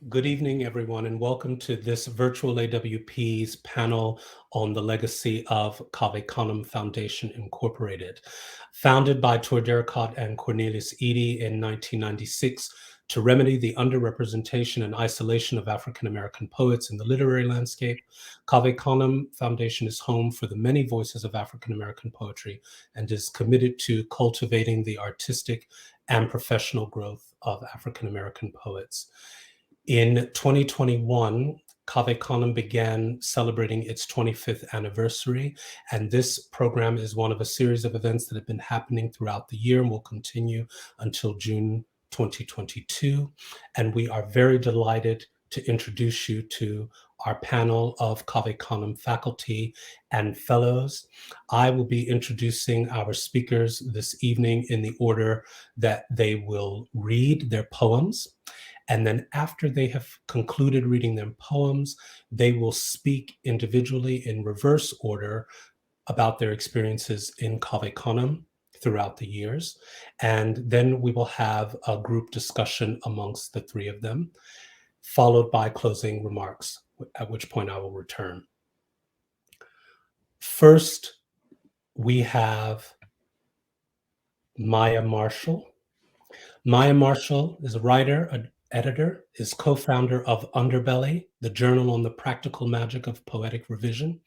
Good evening, everyone, and welcome to this virtual AWP's panel on the legacy of Canem Foundation Incorporated. Founded by Tor Derricotte and Cornelius Eady in 1996 to remedy the underrepresentation and isolation of African-American poets in the literary landscape, Canem Foundation is home for the many voices of African-American poetry and is committed to cultivating the artistic and professional growth of African-American poets. In 2021, Canem began celebrating its 25th anniversary, and this program is one of a series of events that have been happening throughout the year and will continue until June 2022. And we are very delighted to introduce you to our panel of Canem faculty and fellows. I will be introducing our speakers this evening in the order that they will read their poems. And then after they have concluded reading their poems, they will speak individually in reverse order about their experiences in Canem throughout the years. And then we will have a group discussion amongst the three of them, followed by closing remarks, at which point I will return. First, we have Maya Marshall. Maya Marshall is a writer, an editor, is co-founder of Underbelly, the journal on the practical magic of poetic revision.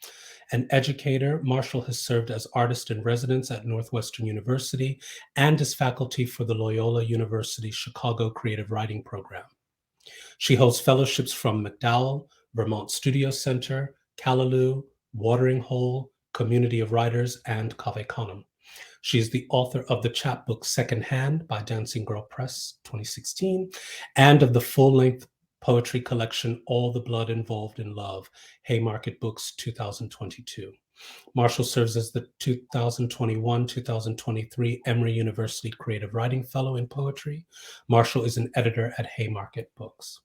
An educator, Marshall has served as artist in residence at Northwestern University and as faculty for the Loyola University Chicago Creative Writing Program. She holds fellowships from MacDowell, Vermont Studio Center, Callaloo, Watering Hole, Community of Writers, and Canem. She is the author of the chapbook Secondhand by Dancing Girl Press 2016, and of the full-length poetry collection All the Blood Involved in Love, Haymarket Books 2022. Marshall serves as the 2021-2023 Emory University Creative Writing Fellow in Poetry. Marshall is an editor at Haymarket Books.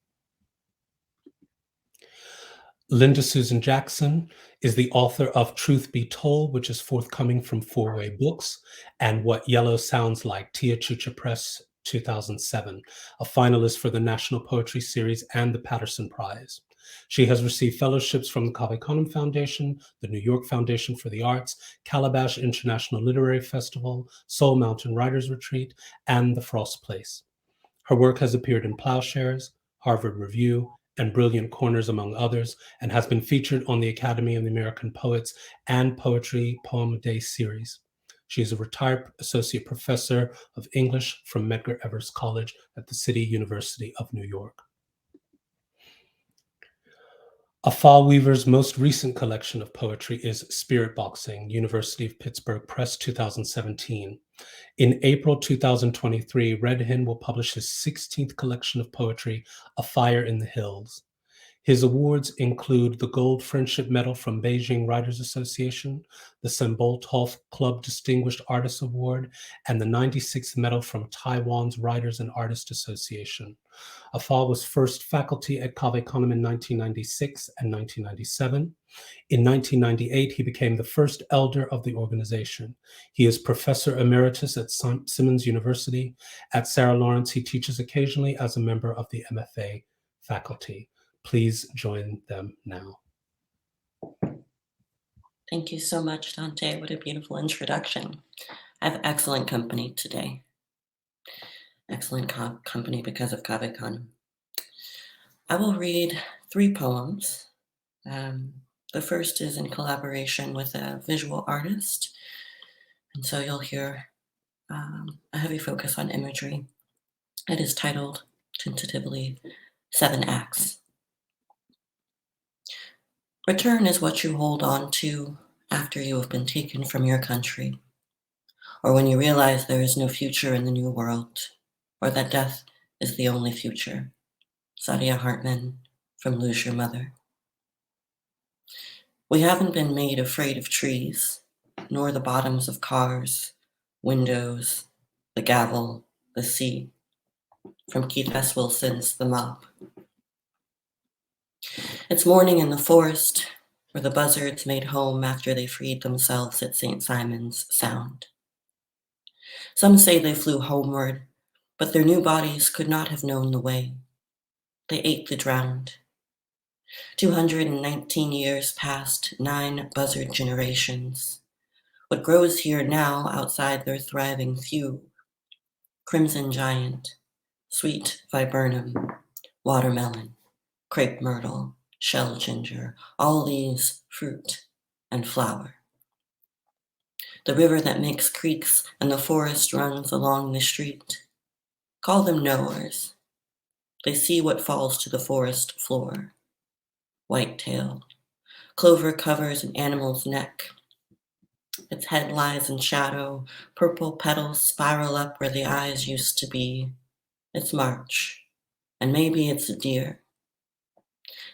Linda Susan Jackson is the author of Truth Be Told, which is forthcoming from Four Way Books, and What Yellow Sounds Like, Tia Chucha Press 2007, a finalist for the National Poetry Series and the Patterson Prize. She has received fellowships from the Canem Foundation, the New York Foundation for the Arts, Calabash International Literary Festival, Soul Mountain Writers Retreat, and the Frost Place. Her work has appeared in Plowshares, Harvard Review, and Brilliant Corners, among others, and has been featured on the Academy of the American Poets and Poetry Poem Day series. She is a retired associate professor of English from Medgar Evers College at the City University of New York. Afaa Weaver's most recent collection of poetry is Spirit Boxing, University of Pittsburgh Press 2017. In April 2023, Red Hen will publish his 16th collection of poetry, A Fire in the Hills. His awards include the Gold Friendship Medal from Beijing Writers Association, the Sembolthoff Club Distinguished Artist Award, and the 96th Medal from Taiwan's Writers and Artists Association. Afaa was first faculty at Canem in 1996 and 1997. In 1998, he became the first elder of the organization. He is professor emeritus at Simmons University. At Sarah Lawrence, he teaches occasionally as a member of the MFA faculty. Please join them now. Thank you so much, Dante. What a beautiful introduction. I have excellent company today. Excellent company because of Canem. I will read 3 poems. The first is in collaboration with a visual artist, and so you'll hear a heavy focus on imagery. It is titled, tentatively, 7 Acts. Return is what you hold on to after you have been taken from your country, or when you realize there is no future in the new world, or that death is the only future. Sadia Hartman from Lose Your Mother. We haven't been made afraid of trees, nor the bottoms of cars, windows, the gavel, the sea. From Keith S. Wilson's The Mob. It's morning in the forest, where the buzzards made home after they freed themselves at St. Simon's Sound. Some say they flew homeward, but their new bodies could not have known the way. They ate the drowned. 219 years passed, 9 buzzard generations. What grows here now outside their thriving few? Crimson giant, sweet viburnum, watermelon, crepe myrtle, shell ginger, all these fruit and flower. The river that makes creeks and the forest runs along the street. Call them knowers. They see what falls to the forest floor. Whitetail. Clover covers an animal's neck. Its head lies in shadow. Purple petals spiral up where the eyes used to be. It's March. And maybe it's a deer.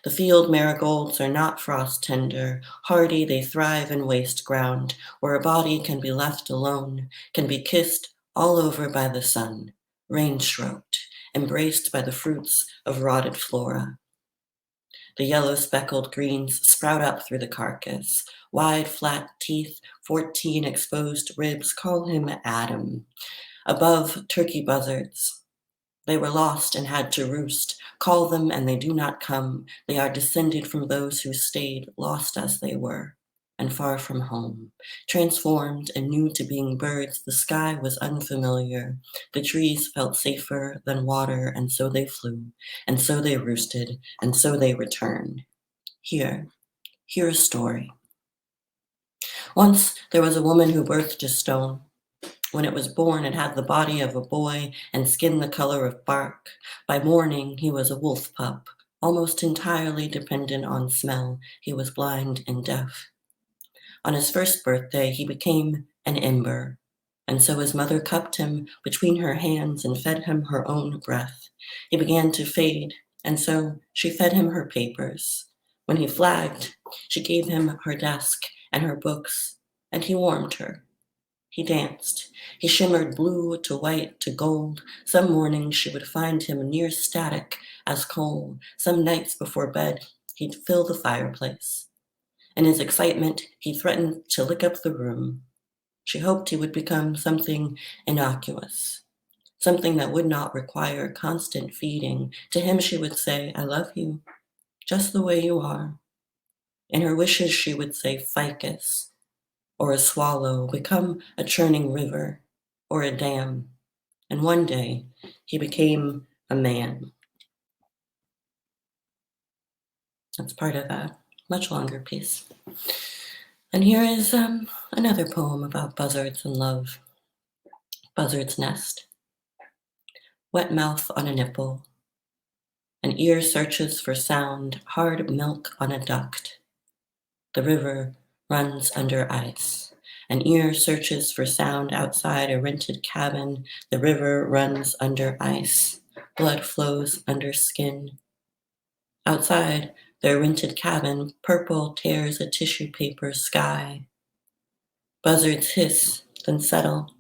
The field marigolds are not frost tender. Hardy, they thrive in waste ground, where a body can be left alone, can be kissed all over by the sun, rain-stroked, embraced by the fruits of rotted flora. The yellow speckled greens sprout up through the carcass. Wide, flat teeth, 14 exposed ribs, call him Adam. Above, turkey buzzards. They were lost and had to roost. Call them and they do not come. They are descended from those who stayed, lost as they were, and far from home. Transformed and new to being birds, the sky was unfamiliar. The trees felt safer than water, and so they flew, and so they roosted, and so they returned. Hear a story. Once there was a woman who birthed a stone. When it was born, it had the body of a boy and skin the color of bark. By morning, he was a wolf pup, almost entirely dependent on smell. He was blind and deaf. On his first birthday, he became an ember, and so his mother cupped him between her hands and fed him her own breath. He began to fade, and so she fed him her papers. When he flagged, she gave him her desk and her books, and he warmed her. He danced. He shimmered blue to white to gold. Some mornings she would find him near static as coal. Some nights before bed, he'd fill the fireplace. In his excitement, he threatened to lick up the room. She hoped he would become something innocuous, something that would not require constant feeding. To him she would say, "I love you, just the way you are." In her wishes she would say ficus, or a swallow, become a churning river, or a dam. And one day, he became a man. That's part of a much longer piece. And here is another poem about buzzards and love. Buzzard's nest. Wet mouth on a nipple. An ear searches for sound, hard milk on a duct. The river runs under ice. An ear searches for sound outside a rented cabin. The river runs under ice. Blood flows under skin. Outside their rented cabin, purple tears a tissue paper sky. Buzzards hiss, then settle.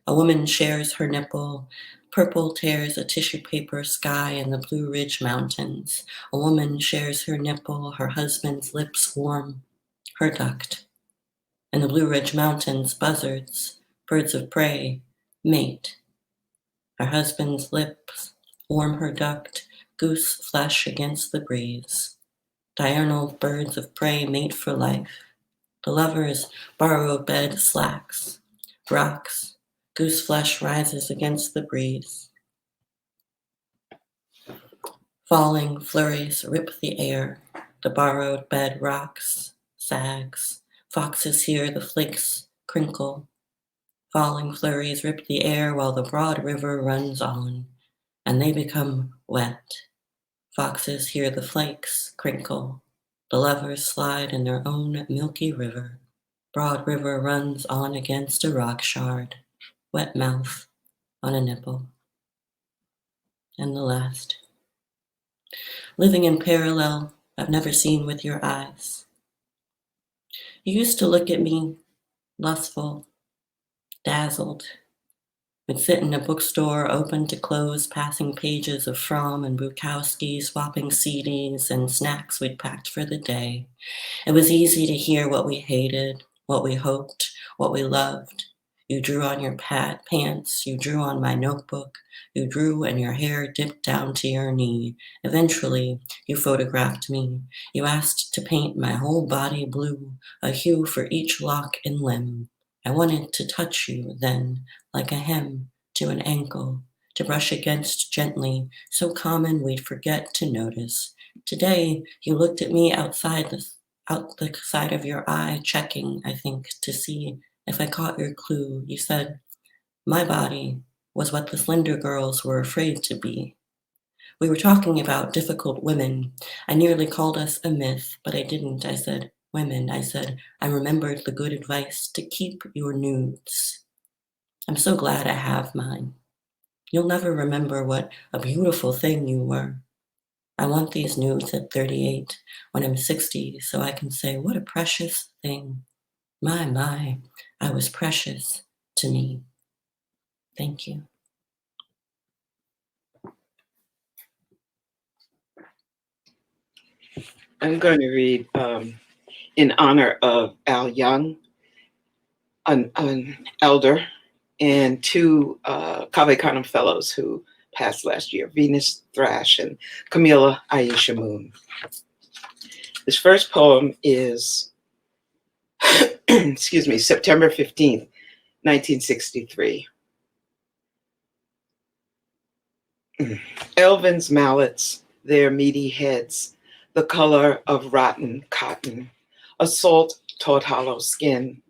A woman shares her nipple. Purple tears a tissue paper sky in the Blue Ridge Mountains. A woman shares her nipple, her husband's lips warm, her duct. In the Blue Ridge Mountains, buzzards, birds of prey, mate. Her husband's lips warm her duct, goose flesh against the breeze. Diurnal birds of prey mate for life. The lovers borrow bed slacks, rocks, goose flesh rises against the breeze. Falling flurries rip the air, the borrowed bed rocks, sags. Foxes hear the flakes crinkle. Falling flurries rip the air while the broad river runs on, and they become wet. Foxes hear the flakes crinkle. The lovers slide in their own milky river. Broad river runs on against a rock shard. Wet mouth on a nipple. And the last. Living in parallel, I've never seen with your eyes. You used to look at me, lustful, dazzled. We'd sit in a bookstore, open to close, passing pages of Fromm and Bukowski, swapping CDs and snacks we'd packed for the day. It was easy to hear what we hated, what we hoped, what we loved. You drew on your pants, you drew on my notebook, you drew and your hair dipped down to your knee. Eventually, you photographed me. You asked to paint my whole body blue, a hue for each lock and limb. I wanted to touch you then, like a hem to an ankle, to brush against gently, so common we'd forget to notice. Today, you looked at me out the side of your eye, checking, I think, to see if I caught your clue. You said, my body was what the slender girls were afraid to be. We were talking about difficult women. I nearly called us a myth, but I didn't. I said, women. I said, I remembered the good advice to keep your nudes. I'm so glad I have mine. You'll never remember what a beautiful thing you were. I want these nudes at 38 when I'm 60 so I can say, what a precious thing. My, I was precious to me. Thank you. I'm going to read in honor of Al Young, an elder, and two Cave Canem fellows who passed last year, Venus Thrash and Camila Aisha Moon. This first poem is, excuse me, September 15th, 1963. Elvin's mallets, their meaty heads, the color of rotten cotton, a salt taut hollow skin,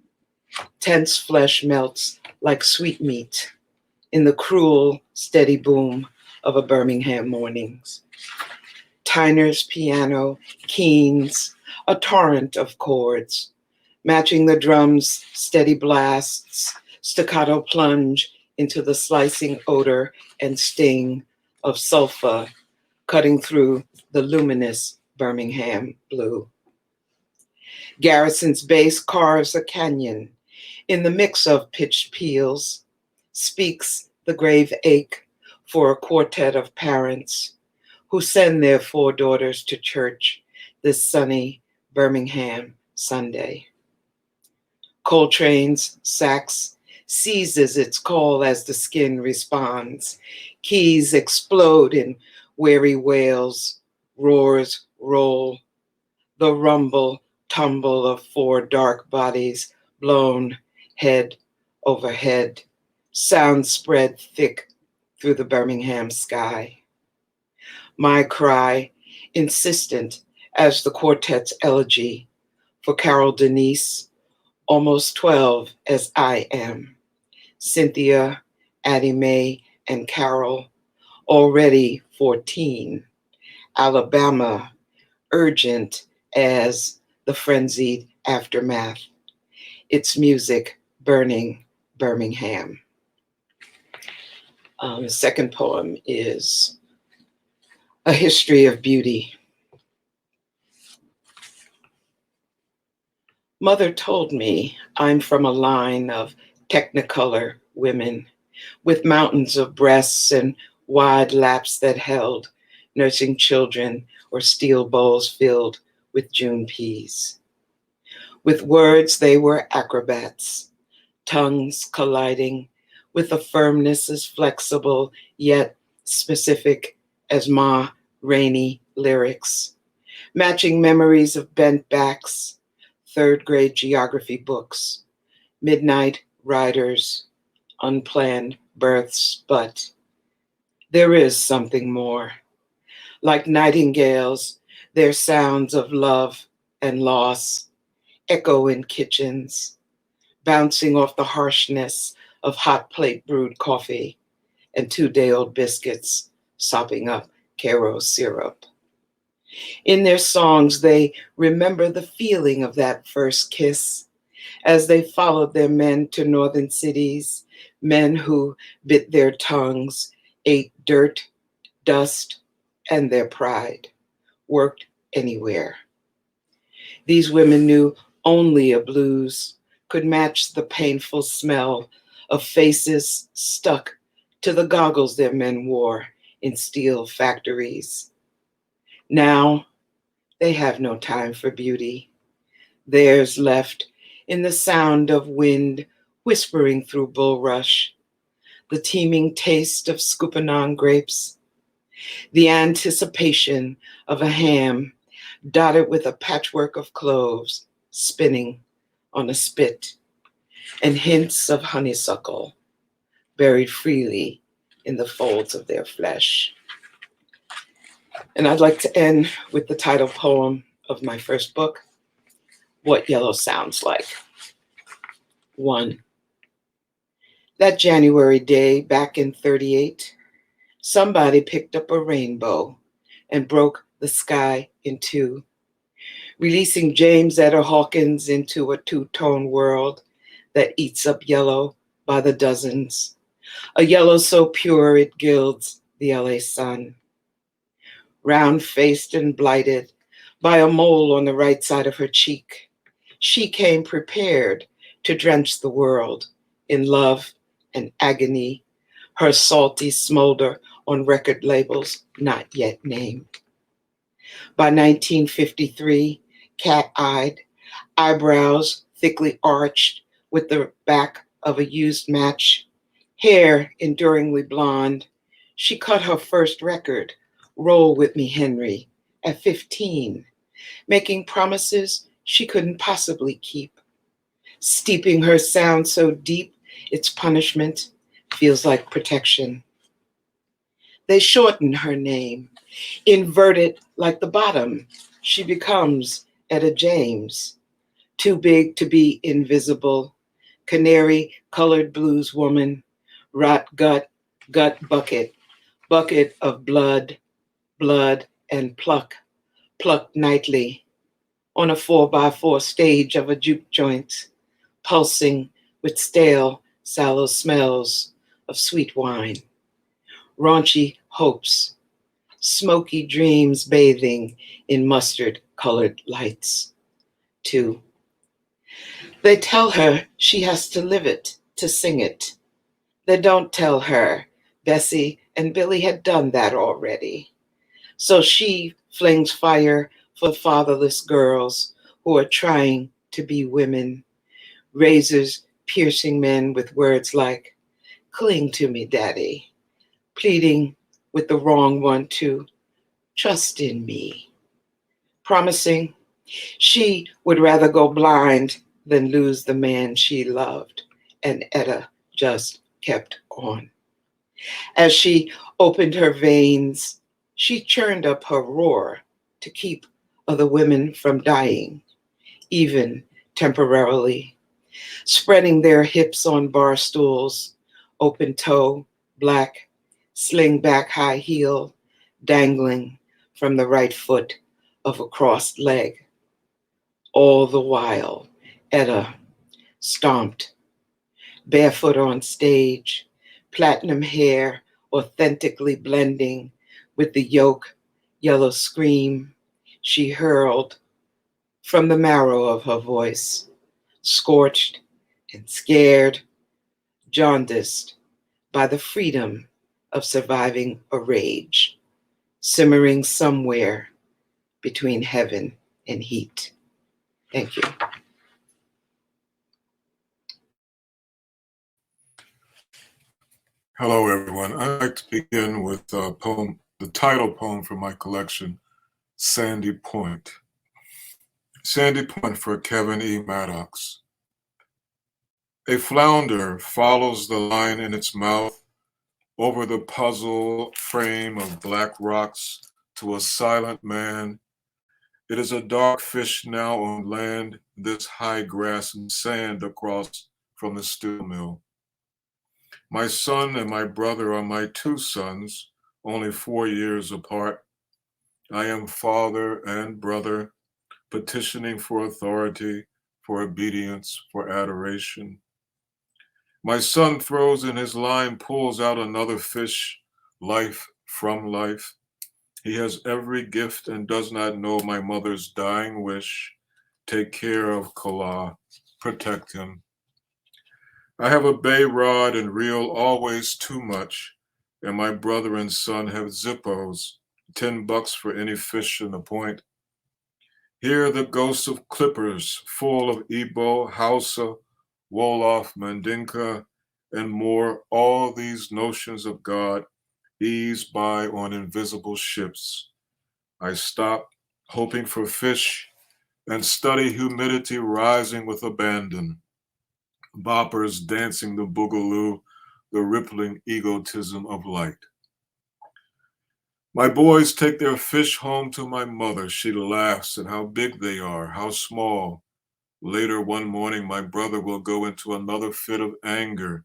tense flesh melts like sweetmeat in the cruel, steady boom of a Birmingham morning's. Tyner's piano keens, a torrent of chords, matching the drum's steady blasts, staccato plunge into the slicing odor and sting of sulfur cutting through the luminous Birmingham blue. Garrison's bass carves a canyon in the mix of pitched peals, speaks the grave ache for a quartet of parents who send their 4 daughters to church this sunny Birmingham Sunday. Coltrane's sax seizes its call as the skin responds. Keys explode in weary wails, roars roll, the rumble, tumble of 4 dark bodies blown head over head, sound spread thick through the Birmingham sky. My cry, insistent as the quartet's elegy for Carol Denise, almost 12 as I am, Cynthia, Addie Mae, and Carol, already 14, Alabama, urgent as the frenzied aftermath, its music burning Birmingham. The second poem is A History of Beauty. Mother told me I'm from a line of technicolor women with mountains of breasts and wide laps that held, nursing children or steel bowls filled with June peas. With words, they were acrobats, tongues colliding with a firmness as flexible yet specific as Ma Rainey lyrics, matching memories of bent backs, 3rd grade geography books, midnight riders, unplanned births, but there is something more. Like nightingales, their sounds of love and loss echo in kitchens, bouncing off the harshness of hot plate brewed coffee and 2-day-old biscuits sopping up Karo syrup. In their songs, they remember the feeling of that first kiss as they followed their men to northern cities, men who bit their tongues, ate dirt, dust, and their pride, worked anywhere. These women knew only a blues could match the painful smell of faces stuck to the goggles their men wore in steel factories. Now, they have no time for beauty. Theirs left in the sound of wind whispering through bulrush, the teeming taste of Scuppernong grapes, the anticipation of a ham dotted with a patchwork of cloves spinning on a spit, and hints of honeysuckle buried freely in the folds of their flesh. And I'd like to end with the title poem of my first book, What Yellow Sounds Like. 1. That January day back in 38, somebody picked up a rainbow and broke the sky in two, releasing James Etta Hawkins into a two-tone world that eats up yellow by the dozens, a yellow so pure it gilds the LA sun. Round-faced and blighted by a mole on the right side of her cheek, she came prepared to drench the world in love and agony, her salty smolder on record labels not yet named. By 1953, cat-eyed, eyebrows thickly arched with the back of a used match, hair enduringly blonde, she cut her first record, Roll With Me, Henry, at 15, making promises she couldn't possibly keep, steeping her sound so deep its punishment feels like protection. They shorten her name, invert it like the bottom. She becomes Etta James, too big to be invisible, canary-colored blues woman, rot gut, gut bucket, bucket of blood, blood and pluck, plucked nightly, on a 4x4 stage of a juke joint, pulsing with stale, sallow smells of sweet wine, raunchy hopes, smoky dreams bathing in mustard-colored lights. 2. They tell her she has to live it, to sing it. They don't tell her Bessie and Billy had done that already. So she flings fire for fatherless girls who are trying to be women, razors piercing men with words like, cling to me, daddy, pleading with the wrong one to trust in me, promising she would rather go blind than lose the man she loved. And Etta just kept on. As she opened her veins, she churned up her roar to keep other women from dying, even temporarily, spreading their hips on bar stools, open toe, black, sling back high heel, dangling from the right foot of a crossed leg. All the while, Etta stomped, barefoot on stage, platinum hair authentically blending with the yolk yellow scream she hurled from the marrow of her voice, scorched and scared, jaundiced by the freedom of surviving a rage, simmering somewhere between heaven and heat. Thank you. Hello, everyone. I'd like to begin with a poem, the title poem from my collection, Sandy Point. Sandy Point for Kevin E. Maddox. A flounder follows the line in its mouth over the puzzle frame of black rocks to a silent man. It is a dark fish now on land, this high grass and sand across from the steel mill. My son and my brother are my two sons, only 4 years apart. I am father and brother, petitioning for authority, for obedience, for adoration. My son throws in his line, pulls out another fish, life from life. He has every gift and does not know my mother's dying wish. Take care of Kala, protect him. I have a bay rod and reel always too much, and my brother and son have Zippos, $10 for any fish in the point. Here the ghosts of clippers, full of Igbo, Hausa, Wolof, Mandinka, and more, all these notions of God ease by on invisible ships. I stop, hoping for fish, and study humidity rising with abandon. Boppers dancing the boogaloo, the rippling egotism of light. My boys take their fish home to my mother. She laughs at how big they are, how small. Later one morning, my brother will go into another fit of anger,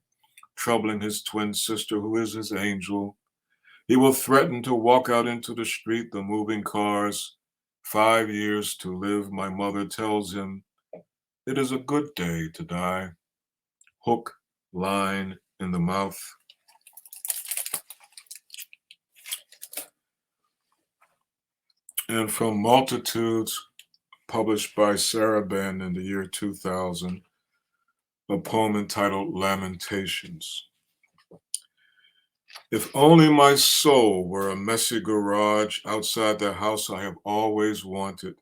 troubling his twin sister, who is his angel. He will threaten to walk out into the street, the moving cars. 5 years to live, my mother tells him. It is a good day to die. Hook, line in the mouth. And from Multitudes, published by Sarah Ben in the year 2000, a poem entitled Lamentations. If only my soul were a messy garage outside the house I have always wanted,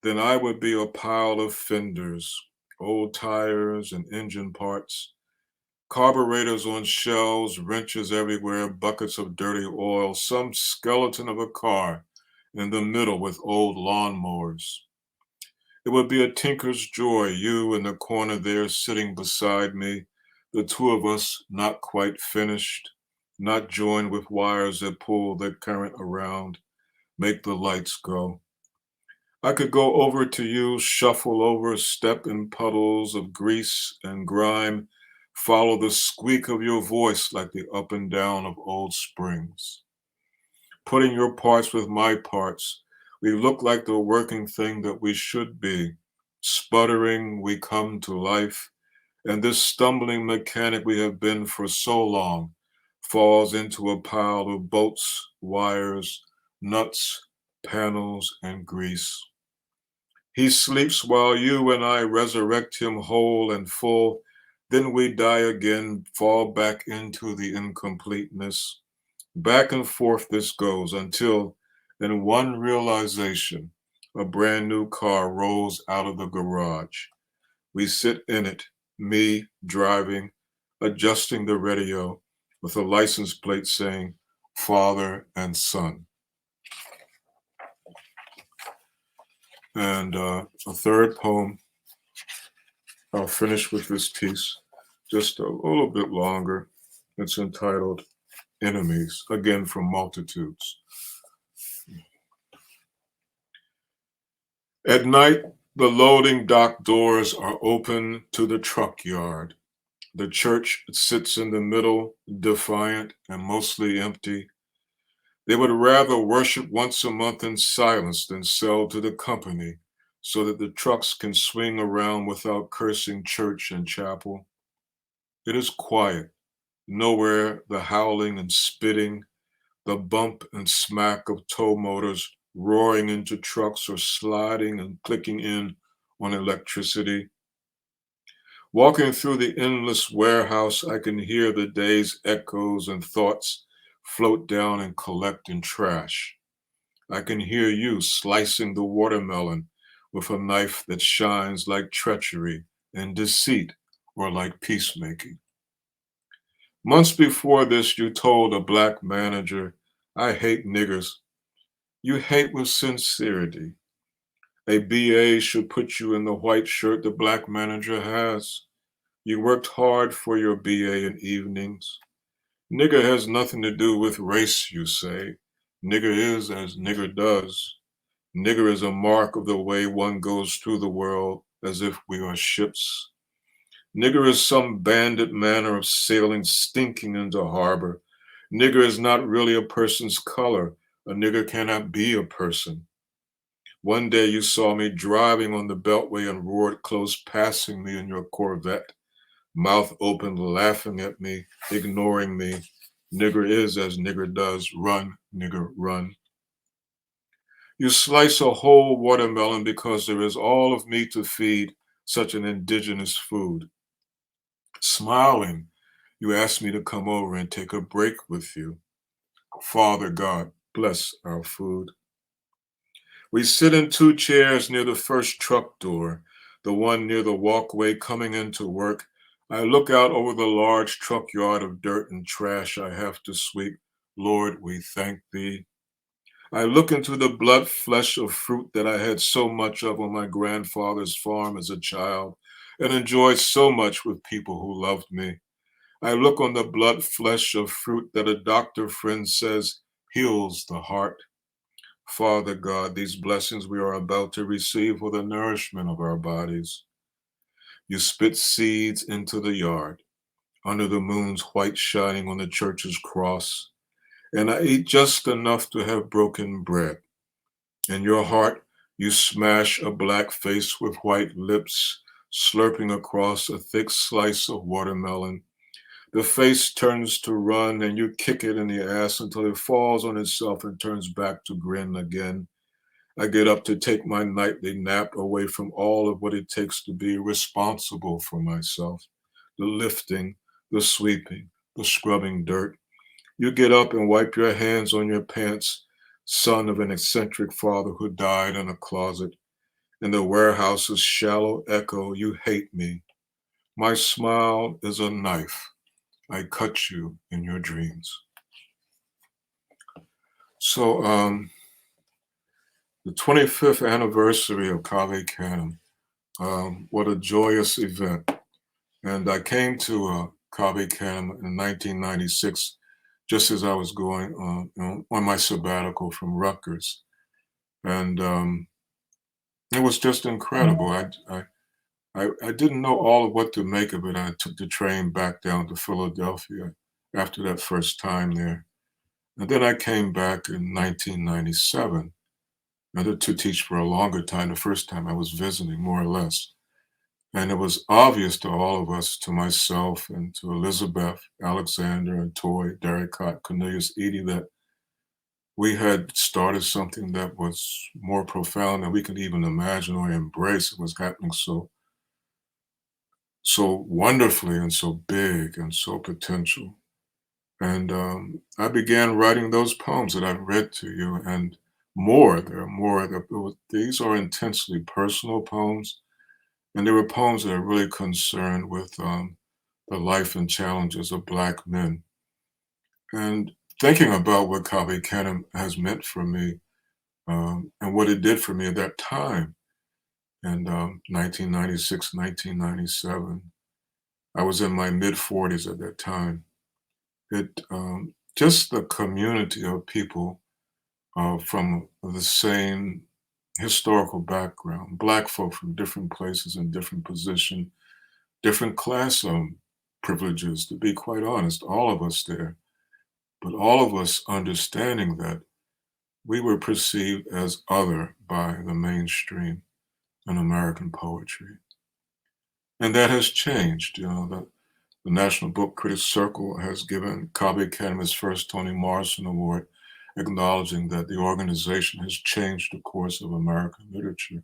then I would be a pile of fenders, old tires and engine parts, carburetors on shelves, wrenches everywhere, buckets of dirty oil, some skeleton of a car in the middle with old lawnmowers. It would be a tinker's joy, you in the corner there sitting beside me, the two of us not quite finished, not joined with wires that pull the current around, make the lights go. I could go over to you, shuffle over, step in puddles of grease and grime, follow the squeak of your voice like the up and down of old springs. Putting your parts with my parts, we look like the working thing that we should be. Sputtering, we come to life, and this stumbling mechanic we have been for so long falls into a pile of bolts, wires, nuts, panels, and grease. He sleeps while you and I resurrect him whole and full. Then we die again, fall back into the incompleteness. Back and forth this goes until, in one realization, a brand new car rolls out of the garage. We sit in it, me driving, adjusting the radio with a license plate saying, Father and Son. And a third poem, I'll finish with this piece, just a little bit longer. It's entitled Enemies, again from Multitudes. At night, the loading dock doors are open to the truck yard. The church sits in the middle, defiant and mostly empty. They would rather worship once a month in silence than sell to the company so that the trucks can swing around without cursing church and chapel. It is quiet, nowhere the howling and spitting, the bump and smack of tow motors roaring into trucks or sliding and clicking in on electricity. Walking through the endless warehouse, I can hear the day's echoes and thoughts float down and collect in trash. I can hear you slicing the watermelon with a knife that shines like treachery and deceit or like peacemaking. Months before this, you told a black manager, I hate niggers. You hate with sincerity. A BA should put you in the white shirt the black manager has. You worked hard for your BA in evenings. Nigger has nothing to do with race, you say. Nigger is as nigger does. Nigger is a mark of the way one goes through the world as if we are ships. Nigger is some bandit manner of sailing stinking into harbor. Nigger is not really a person's color. A nigger cannot be a person. One day you saw me driving on the Beltway and roared close passing me in your Corvette. Mouth open, laughing at me, ignoring me. Nigger is as nigger does. Run, nigger, run. You slice a whole watermelon because there is all of me to feed such an indigenous food. Smiling, you ask me to come over and take a break with you. Father God, bless our food. We sit in 2 chairs near the first truck door. the one near the walkway coming into work. I look out over the large truck yard of dirt and trash I have to sweep. Lord, we thank thee. I look into the blood flesh of fruit that I had so much of on my grandfather's farm as a child and enjoyed so much with people who loved me. I look on the blood flesh of fruit that a doctor friend says heals the heart. Father God, these blessings we are about to receive for the nourishment of our bodies. You spit seeds into the yard under the moon's white shining on the church's cross, and I eat just enough to have broken bread. In your heart, you smash a black face with white lips, slurping across a thick slice of watermelon. The face turns to run, and you kick it in the ass until it falls on itself and turns back to grin again. I get up to take my nightly nap away from all of what it takes to be responsible for myself. The lifting, the sweeping, the scrubbing dirt. You get up and wipe your hands on your pants, son of an eccentric father who died in a closet. In the warehouse's shallow echo, you hate me. My smile is a knife. I cut you in your dreams. So, the 25th anniversary of Canem, what a joyous event. And I came to Canem in 1996, just as I was going on my sabbatical from Rutgers. And it was just incredible. I didn't know all of what to make of it. I took the train back down to Philadelphia after that first time there. And then I came back in 1997 to teach for a longer time. The first time I was visiting, more or less. And it was obvious to all of us, to myself and to Elizabeth, Alexander, and Toy, Darrick-Ott, Cornelius, Edie, that we had started something that was more profound than we could even imagine or embrace. It was happening so wonderfully and so big and so potential. And I began writing those poems that I've read to you, and more. There are more. These are intensely personal poems, and they were poems that are really concerned with the life and challenges of Black men. And thinking about what Canem has meant for me and what it did for me at that time in 1996, 1997. I was in my mid-40s at that time. It just the community of people from the same historical background, Black folk from different places and different positions, different class privileges, to be quite honest, all of us there, but all of us understanding that we were perceived as other by the mainstream in American poetry. And that has changed. The National Book Critics Circle has given Canem his first Toni Morrison Award, acknowledging that the organization has changed the course of American literature.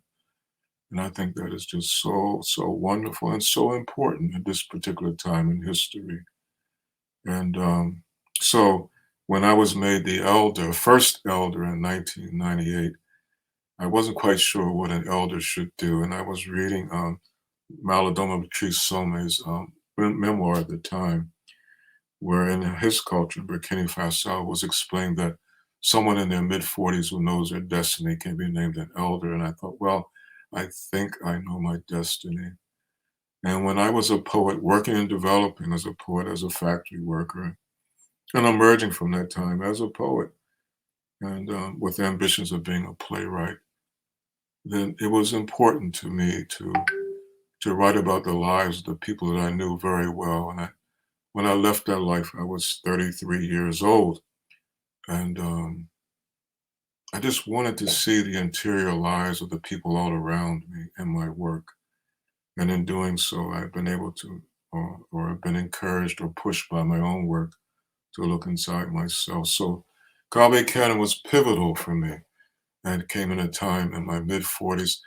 And I think that is just so wonderful and so important at this particular time in history. And so when I was made the elder, first elder in 1998, I wasn't quite sure what an elder should do. And I was reading Malidoma Patrice Some's memoir at the time, where in his culture, Burkina Faso, was explained that someone in their mid-40s who knows their destiny can be named an elder. And I thought, well, I think I know my destiny. And when I was a poet, working and developing as a poet, as a factory worker, and emerging from that time as a poet, and with ambitions of being a playwright, then it was important to me to write about the lives of the people that I knew very well. And when I left that life, I was 33 years old. And I just wanted to see the interior lives of the people all around me in my work. And in doing so, I've been able to, or have been encouraged or pushed by my own work to look inside myself. So Canem was pivotal for me, and it came in a time in my mid-40s.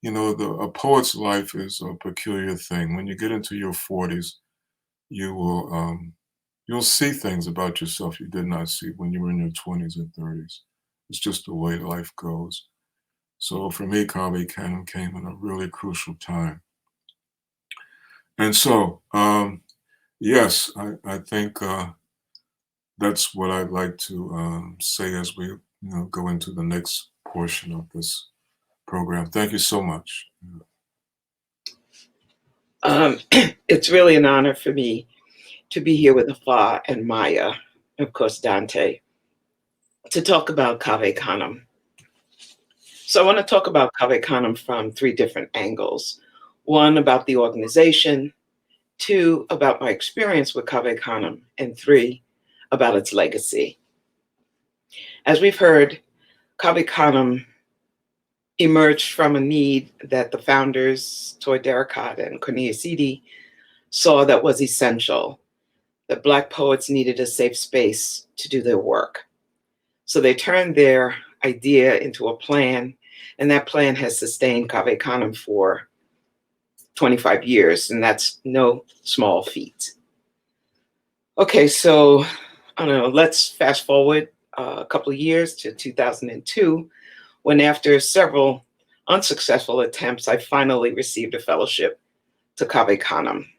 A poet's life is a peculiar thing. When you get into your 40s, you will you'll see things about yourself you did not see when you were in your 20s and 30s. It's just the way life goes. So for me, Kaveh Canem came in a really crucial time. And so, yes, I think that's what I'd like to say as we go into the next portion of this program. Thank you so much. It's really an honor for me to be here with Afaa and Maya, and of course Dante, to talk about Kaveh Canem. So I want to talk about Kaveh Canem from three different angles. One, about the organization. Two, about my experience with Kaveh Canem. And three, about its legacy. As we've heard, Kaveh Canem emerged from a need that the founders, Toy Derricotte and Cornelius Eady, saw that was essential, that Black poets needed a safe space to do their work. So they turned their idea into a plan, and that plan has sustained Kaveh Canem for 25 years, and that's no small feat. Okay, so I don't know, let's fast forward a couple of years to 2002, when after several unsuccessful attempts, I finally received a fellowship to Kaveh Canem.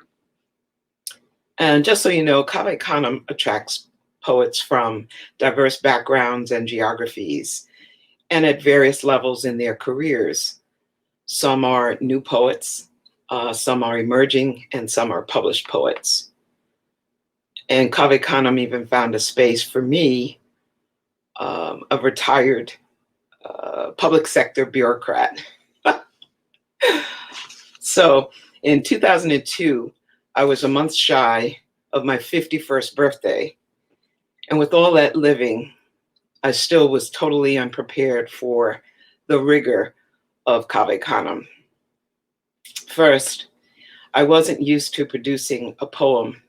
And just so you know, Kaveh Canem attracts poets from diverse backgrounds and geographies, and at various levels in their careers. Some are new poets, some are emerging, and some are published poets. And Kaveh Canem even found a space for me, a retired public sector bureaucrat. So in 2002, I was a month shy of my 51st birthday. And with all that living, I still was totally unprepared for the rigor of Kaveh Canem. First, I wasn't used to producing a poem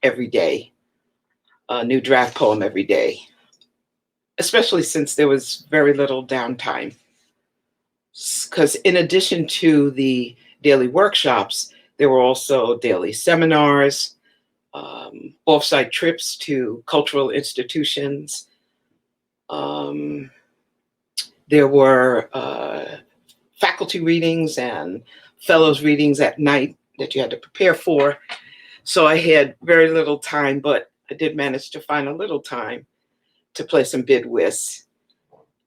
every day, a new draft poem every day, especially since there was very little downtime. Because in addition to the daily workshops, there were also daily seminars, off-site trips to cultural institutions. There were faculty readings and fellows readings at night that you had to prepare for. So I had very little time, but I did manage to find a little time to play some bid whist.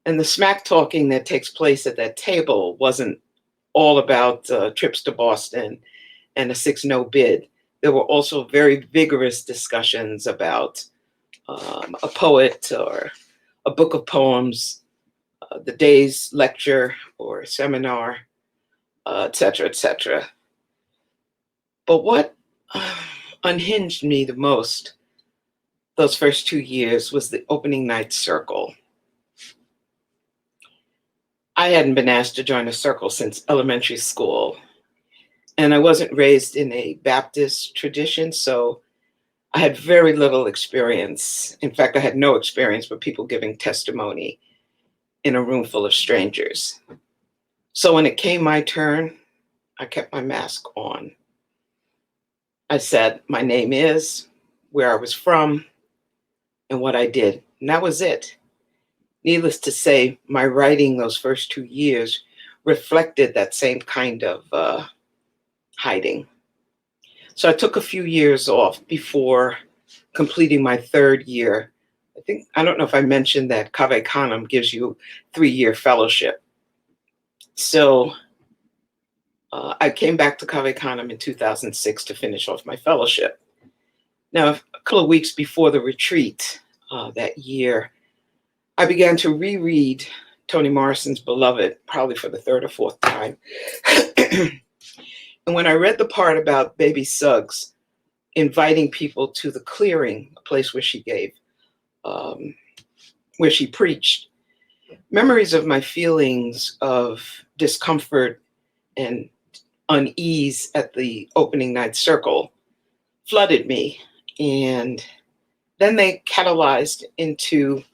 And the smack talking that takes place at that table wasn't all about trips to Boston and a 6-no bid. There were also very vigorous discussions about a poet or a book of poems, the day's lecture or seminar, et cetera, et cetera. But what unhinged me the most those first 2 years was the opening night circle. I hadn't been asked to join a circle since elementary school, and I wasn't raised in a Baptist tradition, so I had very little experience. In fact, I had no experience with people giving testimony in a room full of strangers. So when it came my turn, I kept my mask on. I said my name is, where I was from, and what I did, and that was it. Needless to say, my writing those first 2 years reflected that same kind of hiding. So I took a few years off before completing my 3rd year. I don't know if I mentioned that Kaveh Canem gives you a 3-year fellowship. So I came back to Kaveh Canem in 2006 to finish off my fellowship. Now, a couple of weeks before the retreat that year, I began to reread Toni Morrison's Beloved, probably for the 3rd or 4th time. And when I read the part about Baby Suggs inviting people to the clearing, a place where she where she preached, memories of my feelings of discomfort and unease at the opening night circle flooded me. And then they catalyzed into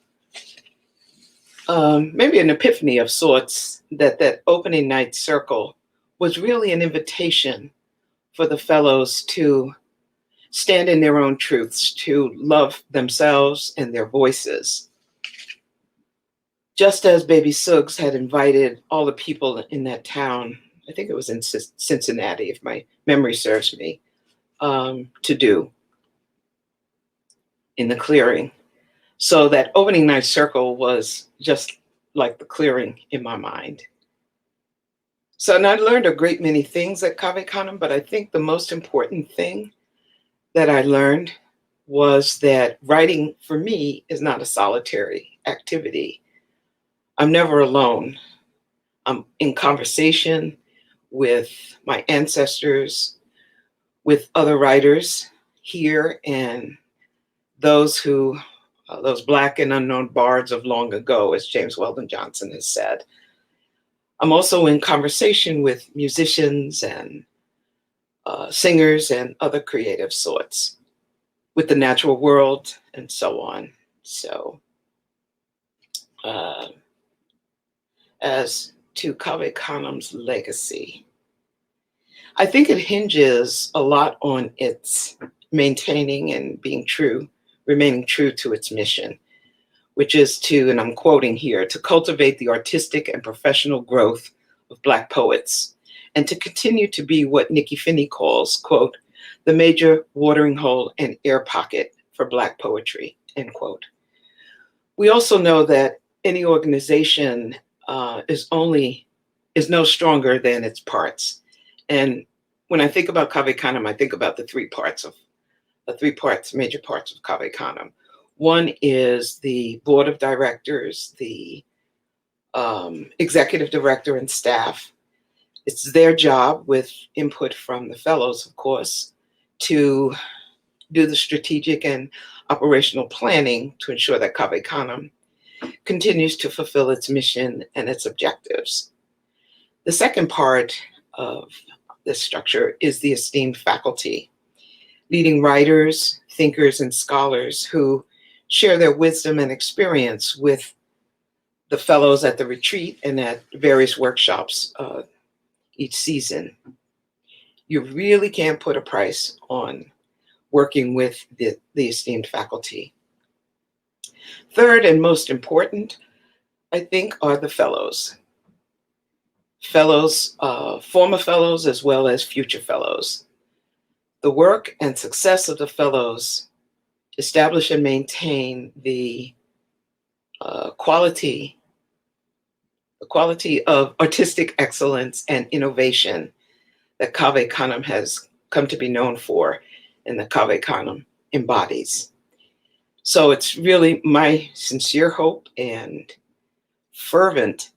maybe an epiphany of sorts, that opening night circle was really an invitation for the fellows to stand in their own truths, to love themselves and their voices. just as Baby Suggs had invited all the people in that town, I think it was in Cincinnati, if my memory serves me, to do in the clearing. So that opening night circle was just like the clearing in my mind. So, and I learned a great many things at Cave Canem, but I think the most important thing that I learned was that writing for me is not a solitary activity. I'm never alone. I'm in conversation with my ancestors, with other writers here, and those who, those Black and unknown bards of long ago, as James Weldon Johnson has said. I'm also in conversation with musicians and singers and other creative sorts, with the natural world and so on. So, as to Cave Canem's legacy, I think it hinges a lot on its maintaining and being true, remaining true to its mission, which is to, and I'm quoting here, to cultivate the artistic and professional growth of Black poets, and to continue to be what Nikki Finney calls, quote, the major watering hole and air pocket for Black poetry, end quote. We also know that any organization is no stronger than its parts. And when I think about Cave Canem, I think about the major parts of Cave Canem. One is the board of directors, the executive director and staff. It's their job, with input from the fellows, of course, to do the strategic and operational planning to ensure that Cave Canem continues to fulfill its mission and its objectives. The second part of this structure is the esteemed faculty, leading writers, thinkers, and scholars who share their wisdom and experience with the fellows at the retreat and at various workshops each season. You really can't put a price on working with the esteemed faculty. Third, and most important, I think, are the fellows. Fellows, former fellows, as well as future fellows. The work and success of the fellows establish and maintain the quality of artistic excellence and innovation that Cave Canem has come to be known for, and that Cave Canem embodies. So it's really my sincere hope and fervent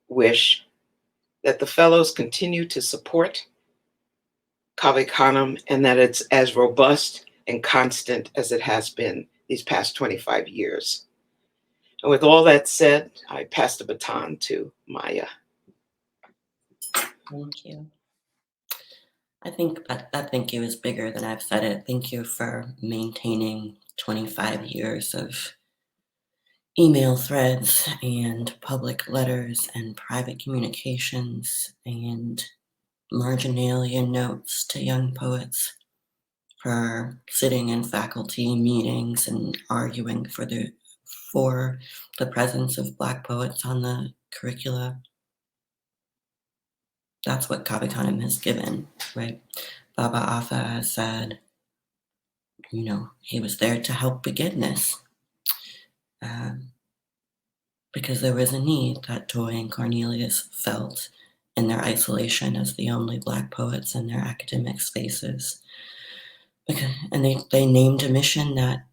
wish that the fellows continue to support Cave Canem, and that it's as robust and constant as it has been these past 25 years. And with all that said, I pass the baton to Maya. Thank you. I think that thank you is bigger than I've said it. Thank you for maintaining 25 years of email threads and public letters and private communications and marginalia notes to young poets, for sitting in faculty meetings and arguing for the presence of Black poets on the curricula. That's what Cave Canem has given, right? Baba Afaa has said, he was there to help begin this, because there was a need that Toy and Cornelius felt in their isolation as the only Black poets in their academic spaces. And they named a mission that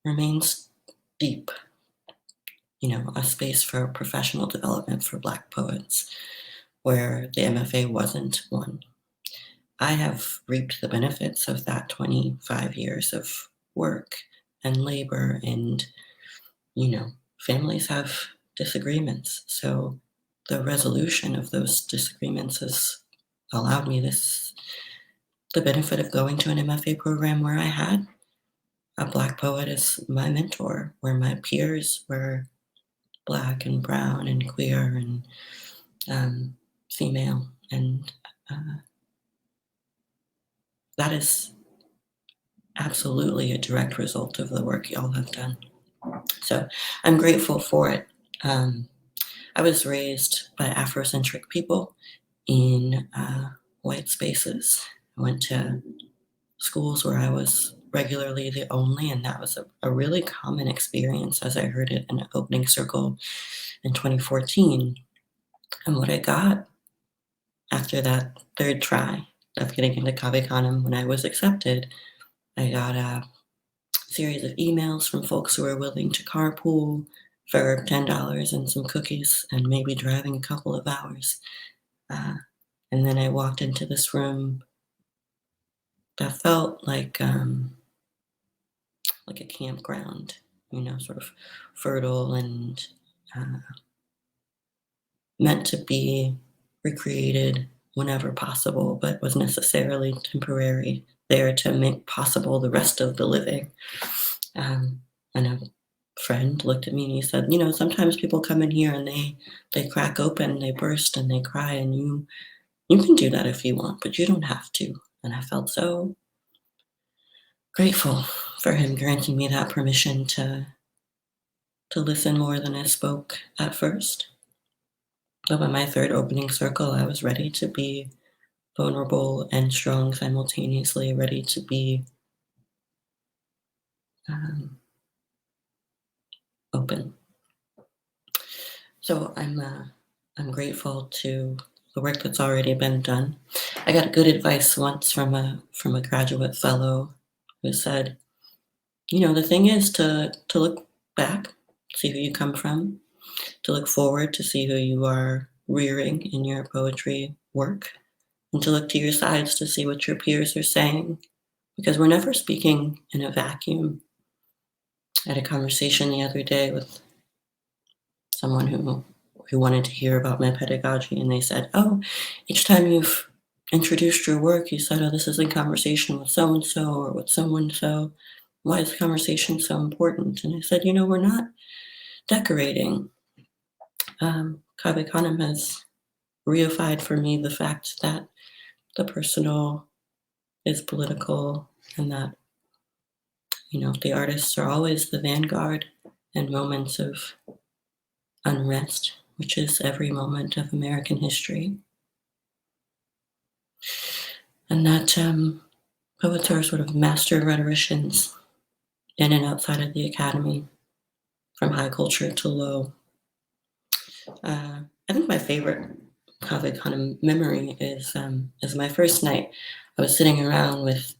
remains deep, a space for professional development for Black poets, where the MFA wasn't one. I have reaped the benefits of that 25 years of work and labor, and, families have disagreements. So the resolution of those disagreements has allowed me the benefit of going to an MFA program where I had a Black poet as my mentor, where my peers were Black and brown and queer and female. And that is absolutely a direct result of the work y'all have done. So I'm grateful for it. I was raised by Afrocentric people in white spaces. I went to schools where I was regularly the only, and that was a really common experience as I heard it in an opening circle in 2014. And what I got after that third try of getting into Cave Canem when I was accepted, I got a series of emails from folks who were willing to carpool for $10 and some cookies and maybe driving a couple of hours. And then I walked into this room that felt like a campground, sort of fertile and meant to be recreated whenever possible, but was necessarily temporary, there to make possible the rest of the living. And a friend looked at me and he said, sometimes people come in here and they crack open, they burst and they cry, and you can do that if you want, but you don't have to. And I felt so grateful for him granting me that permission to listen more than I spoke at first. But by my third opening circle, I was ready to be vulnerable and strong simultaneously, ready to be open. So I'm grateful to the work that's already been done. I got good advice once from a graduate fellow who said, the thing is to look back, see who you come from, to look forward to see who you are rearing in your poetry work, and to look to your sides to see what your peers are saying, because we're never speaking in a vacuum. I had a conversation the other day with someone who wanted to hear about my pedagogy, and they said, oh, each time you've introduced your work, you said, oh, this is in conversation with so-and-so or with someone-so. Why is the conversation so important? And I said, we're not decorating. Cave Canem has reified for me the fact that the personal is political, and that, the artists are always the vanguard in moments of unrest, which is every moment of American history. And that poets are sort of master rhetoricians in and outside of the academy, from high culture to low. I think my favorite Cave Canem memory is my first night. I was sitting around with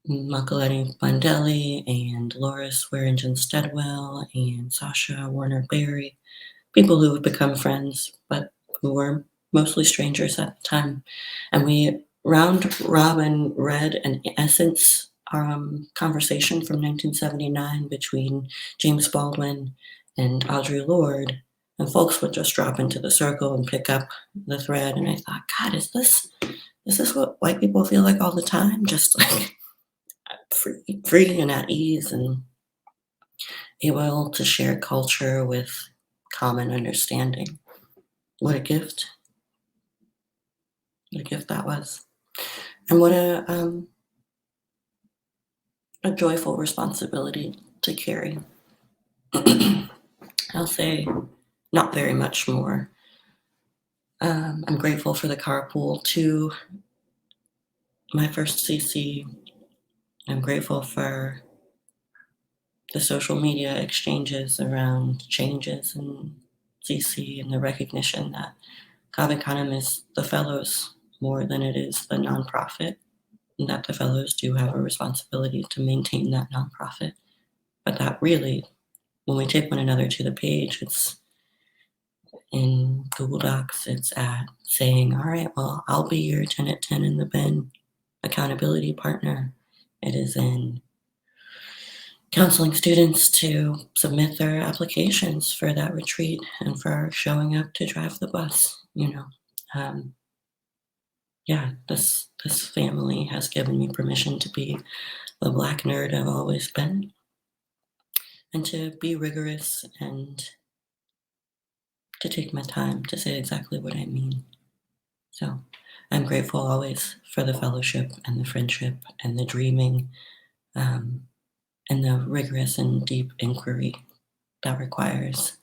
Makaleni Bandelli and Loris Swearingen-Stedwell and Sasha Warner-Berry, people who have become friends, but who were mostly strangers at the time. And we round robin read an Essence conversation from 1979 between James Baldwin and Audre Lorde, and folks would just drop into the circle and pick up the thread. And I thought, God, is this what white people feel like all the time? Just like free and at ease and able to share culture with common understanding. What a gift. What a gift that was. And what a joyful responsibility to carry. I'll say not very much more. I'm grateful for the carpool to my first CC. I'm grateful for the social media exchanges around changes in CC and the recognition that Cave Canem is the fellows more than it is the nonprofit, and that the fellows do have a responsibility to maintain that nonprofit. But that really, when we take one another to the page, it's in Google Docs, it's at saying, all right, well, I'll be your 10 at 10 in the bin accountability partner. It is in counseling students to submit their applications for that retreat and for showing up to drive the bus, this family has given me permission to be the Black nerd I've always been, and to be rigorous and to take my time to say exactly what I mean. So I'm grateful always for the fellowship and the friendship and the dreaming and the rigorous and deep inquiry that requires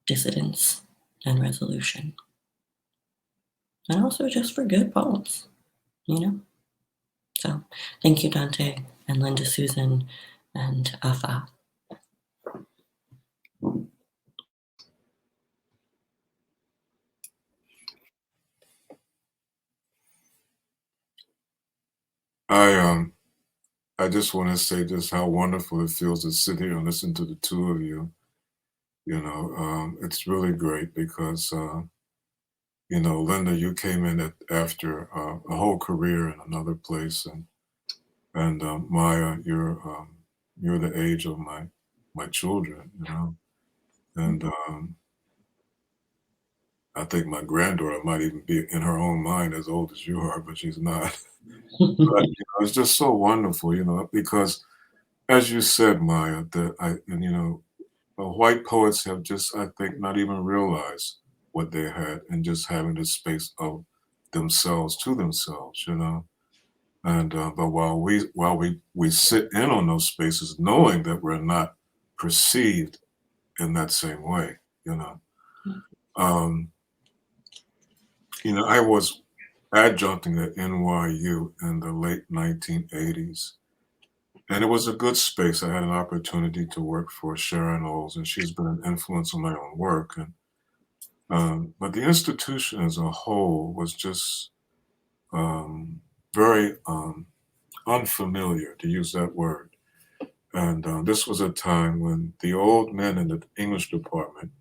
dissidence and resolution. And also just for good poems, you know? So thank you, Dante and Linda Susan and Afaa. I just want to say just how wonderful it feels to sit here and listen to the two of you. It's really great because Linda, you came in after a whole career in another place, and Maya, you're the age of my children, and I think my granddaughter might even be in her own mind as old as you are, but she's not. But it's just so wonderful, because as you said, Maya, white poets have just, I think, not even realized what they had and just having the space of themselves to themselves, And but while we sit in on those spaces, knowing that we're not perceived in that same way, you know. Um, I was adjuncting at NYU in the late 1980s. And it was a good space. I had an opportunity to work for Sharon Olds, and she's been an influence on my own work. But the institution as a whole was just very unfamiliar, to use that word. And this was a time when the old men in the English department,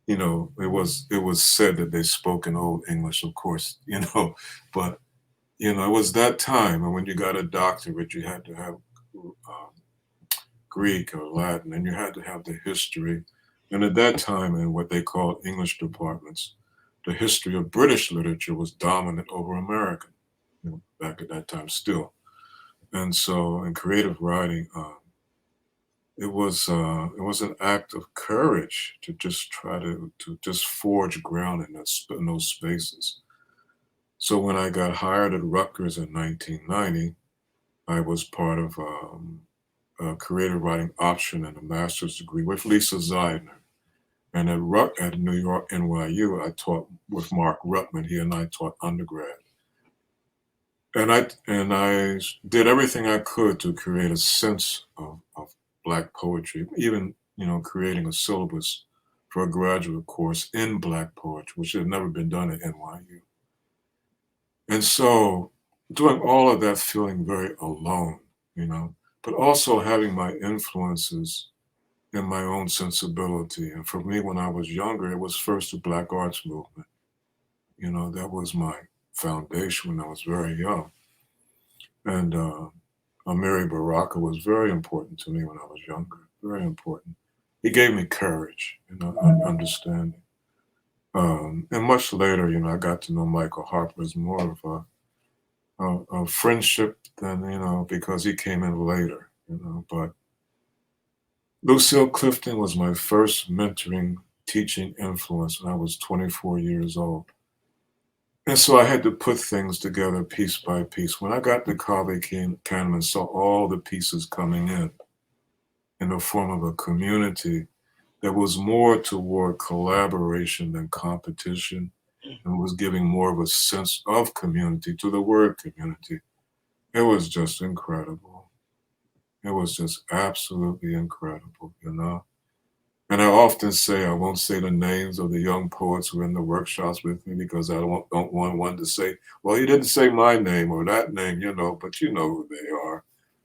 it was said that they spoke in old English, of course, but it was that time, and when you got a doctorate, you had to have Greek or Latin, and you had to have the history. And at that time, in what they called English departments, the history of British literature was dominant over American, back at that time still. And so, in creative writing, it was an act of courage to just try to just forge ground in those spaces. So when I got hired at Rutgers in 1990, I was part of a creative writing option and a master's degree with Lisa Zeidner. And at New York NYU, I taught with Mark Ruttman. He and I taught undergrad. And I did everything I could to create a sense of Black poetry, even creating a syllabus for a graduate course in Black poetry, which had never been done at NYU. And so doing all of that, feeling very alone, but also having my influences in my own sensibility. And for me, when I was younger, it was first the Black arts movement. That was my foundation when I was very young. And Amiri Baraka was very important to me when I was younger, very important. He gave me courage, understanding. And much later, I got to know Michael Harper as more of a friendship than, because he came in later, but Lucille Clifton was my first mentoring teaching influence when I was 24 years old. And so I had to put things together piece by piece. When I got to Canem and saw all the pieces coming in the form of a community that was more toward collaboration than competition, and was giving more of a sense of community to the word community, it was just incredible. It was just absolutely incredible, And I often say, I won't say the names of the young poets who are in the workshops with me because I don't want one to say, well, you didn't say my name or that name, but you know who they are.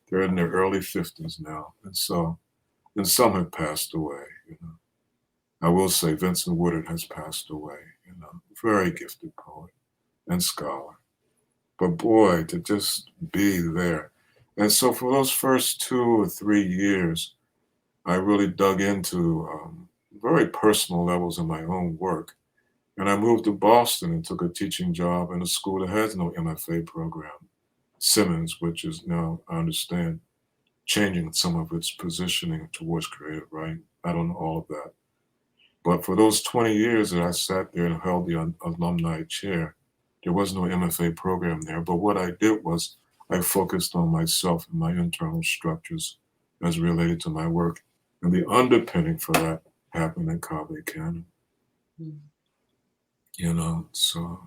They're in their early 50s now. And some have passed away, I will say Vincent Woodard has passed away, very gifted poet and scholar. But boy, to just be there. And so for those first 2 or 3 years, I really dug into very personal levels in my own work. And I moved to Boston and took a teaching job in a school that has no MFA program, Simmons, which is now, I understand, changing some of its positioning towards creative writing. I don't know all of that. But for those 20 years that I sat there and held the alumni chair, there was no MFA program there. But what I did was I focused on myself and my internal structures as related to my work. And the underpinning for that happened in Cave Canem. You know, so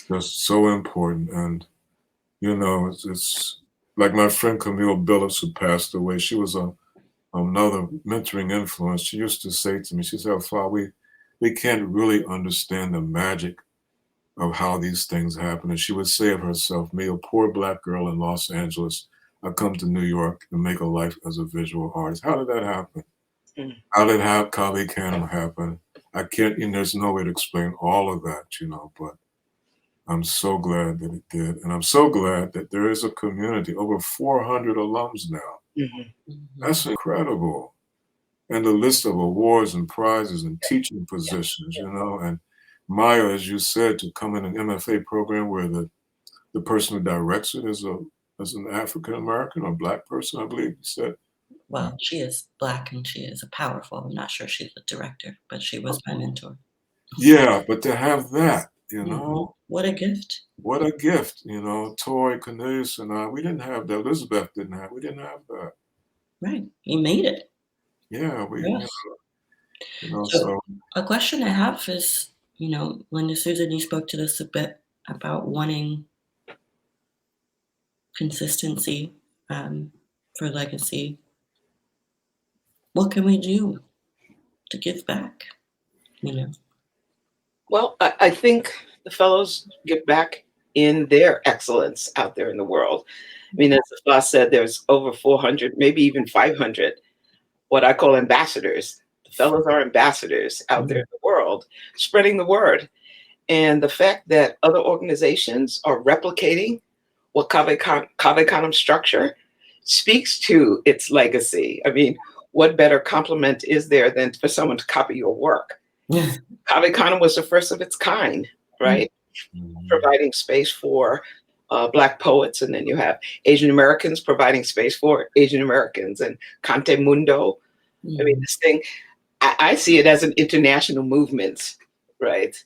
just so important. And, you know, it's like my friend Camille Billups, who passed away. She was another mentoring influence. She used to say to me, she said, Afaa, we can't really understand the magic of how these things happen. And she would say of herself, me, a poor Black girl in Los Angeles, I come to New York and make a life as a visual artist. How did that happen? How did Cave Canem happen? I can't, and there's no way to explain all of that, you know, but I'm so glad that it did. And I'm so glad that there is a community, over 400 alums now. That's incredible. And the list of awards and prizes and teaching positions, you know, and Maya, as you said, to come in an MFA program where the person who directs it is an African-American or Black person, I believe you said. Well, she is Black and she is a powerful. I'm not sure she's the director, but she was my mentor. Yeah, but to have that, you know. What a gift. What a gift, you know. Tori, Cornelius, and I, we didn't have that. Elizabeth we didn't have that. Right. You made it. Yeah, Yes. you know, So a question I have is, you know, Linda Susan, you spoke to this a bit about wanting consistency for legacy. What can we do to give back? You know. Well, I think the fellows give back in their excellence out there in the world. I mean, as the boss said, there's over 400, maybe even 500, what I call ambassadors. The fellows are ambassadors out there in the world, spreading the word. And the fact that other organizations are replicating what Cave Canem structure speaks to its legacy. I mean, what better compliment is there than for someone to copy your work? Cave Canem was the first of its kind, right? Providing space for Black poets, and then you have Asian Americans providing space for Asian Americans, and Cante Mundo. I mean, this thing, I see it as an international movement, right?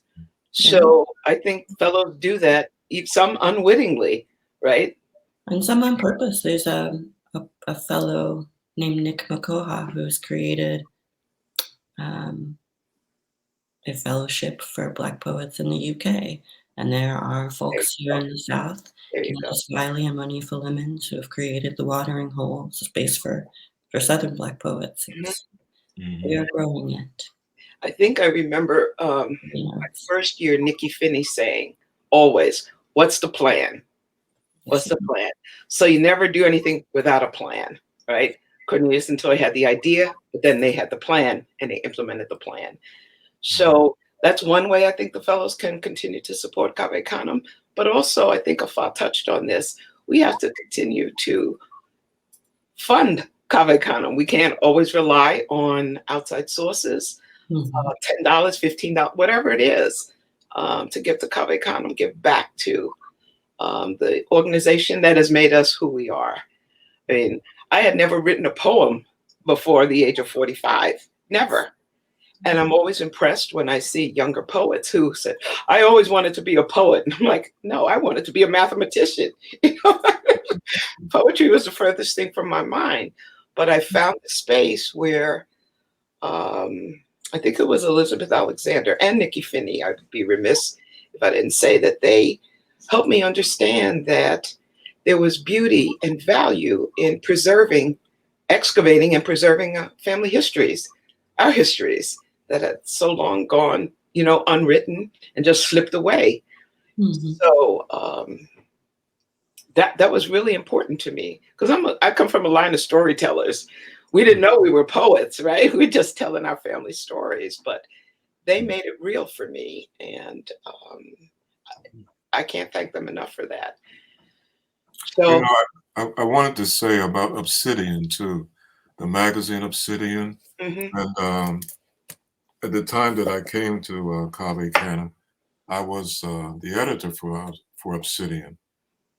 So I think fellows do that, some unwittingly, right? And some on purpose. There's a fellow named Nick Makoha who's created a fellowship for Black poets in the UK. And there are folks here in the South, Candace Wiley and Monifa Lemons, who have created the Watering Hole, space for Southern Black poets. We are growing it. I think I remember my first year, Nikki Finney saying, always, what's the plan? What's the plan? So you never do anything without a plan, right? Cornelius and Toy had the idea, but then they had the plan and they implemented the plan. So that's one way I think the fellows can continue to support Cave Canem. But also, I think Afaa touched on this. We have to continue to fund Cave Canem. We can't always rely on outside sources. $10, $15, whatever it is, to give to Cave Canem, give back to the organization that has made us who we are. I mean, I had never written a poem before the age of 45, never. And I'm always impressed when I see younger poets who said, I always wanted to be a poet. And I'm like, no, I wanted to be a mathematician. You know? Poetry was the furthest thing from my mind. But I found a space where I think it was Elizabeth Alexander and Nikki Finney. I'd be remiss if I didn't say that they helped me understand that there was beauty and value in preserving, excavating and preserving family histories, our histories that had so long gone, you know, unwritten and just slipped away. So that was really important to me, because I come from a line of storytellers. We didn't know we were poets, right? We were just telling our family stories, but they made it real for me, and I can't thank them enough for that. So, you know, I wanted to say about Obsidian too, the magazine Obsidian, and at the time that I came to Cave Canem, I was the editor for Obsidian,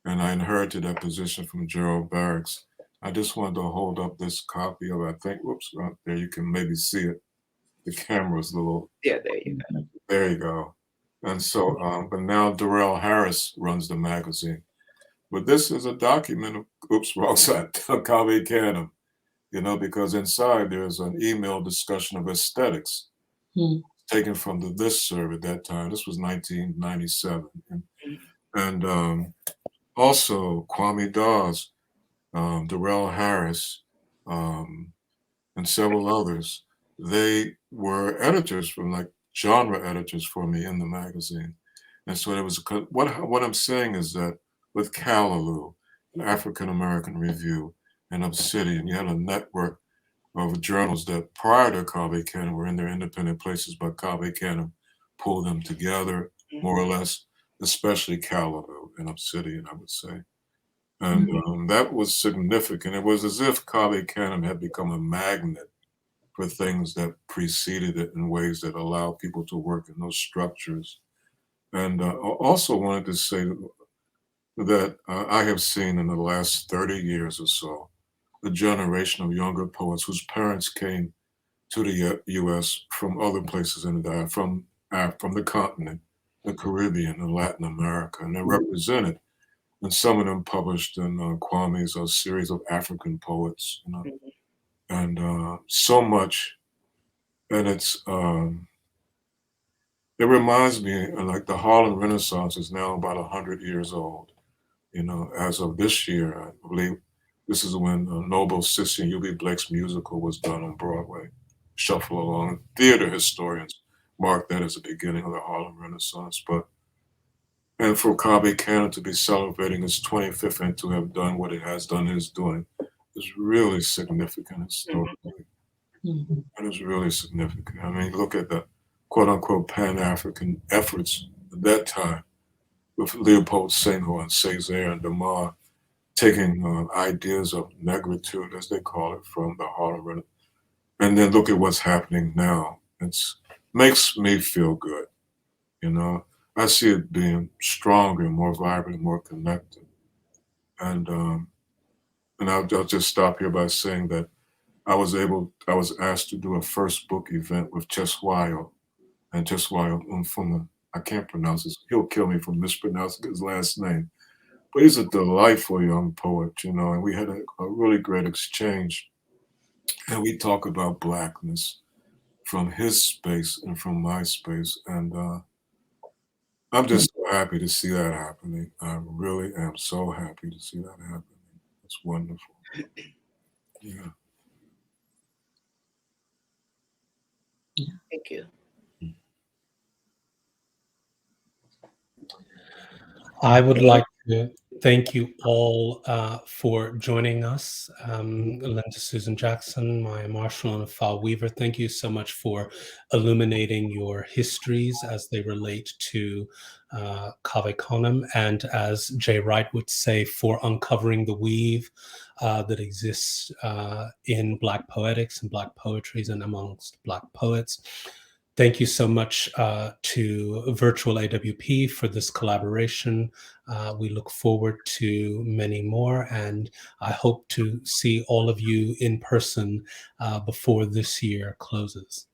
and I inherited that position from Gerald Barracks. I just wanted to hold up this copy of, I think, whoops, there you can maybe see it. The camera's a little. Yeah, there you go. There you go. And so, but now Darrell Harris runs the magazine. But this is a document of, oops, wrong side, Cave Canem, you know, because inside there's an email discussion of aesthetics taken from the listserv at that time. This was 1997. And also Kwame Dawes, Darrell Harris, and several others, they were editors from like genre editors for me in the magazine. And so there was what I'm saying is that with Callaloo, an African American Review, and Obsidian, you had a network of journals that prior to Cave Canem were in their independent places, but Cave Canem pulled them together more or less, especially Callaloo and Obsidian, I would say. And that was significant. It was as if Cave Canem had become a magnet for things that preceded it in ways that allow people to work in those structures. And I also wanted to say that I have seen in the last 30 years or so a generation of younger poets whose parents came to the U.S. from other places in the from the continent, the Caribbean, and Latin America, and they're represented. And some of them published in Kwame's series of African poets, you know, and so much. And it reminds me like the Harlem Renaissance is now about 100 years old. You know, as of this year, I believe this is when Noble Sissy and UB Blake's musical was done on Broadway. Shuffle Along. Theater historians mark that as the beginning of the Harlem Renaissance. And for Cave Canem to be celebrating its 25th and to have done what it has done and is doing is really significant historically. It is really significant. I mean, look at the quote unquote Pan-African efforts at that time with Leopold Senghor and Césaire and Damar taking ideas of negritude, as they call it, from the Harlem Renaissance. And then look at what's happening now. It makes me feel good, you know. I see it being stronger, more vibrant, more connected. And I'll just stop here by saying that I was asked to do a first book event with Cheswayo, and Cheswayo Mfuma. I can't pronounce his, he'll kill me for mispronouncing his last name. But he's a delightful young poet, you know, and we had a really great exchange. And we talk about Blackness from his space and from my space. And I'm just so happy to see that happening. I really am so happy to see that happening. It's wonderful. Yeah. Thank you. I would like to thank you all for joining us. Linda Susan Jackson, Maya Marshall, and Afaa Weaver, thank you so much for illuminating your histories as they relate to Cave Canem, and as Jay Wright would say, for uncovering the weave that exists in Black poetics and Black poetries and amongst Black poets. Thank you so much to Virtual AWP for this collaboration. We look forward to many more, and I hope to see all of you in person before this year closes.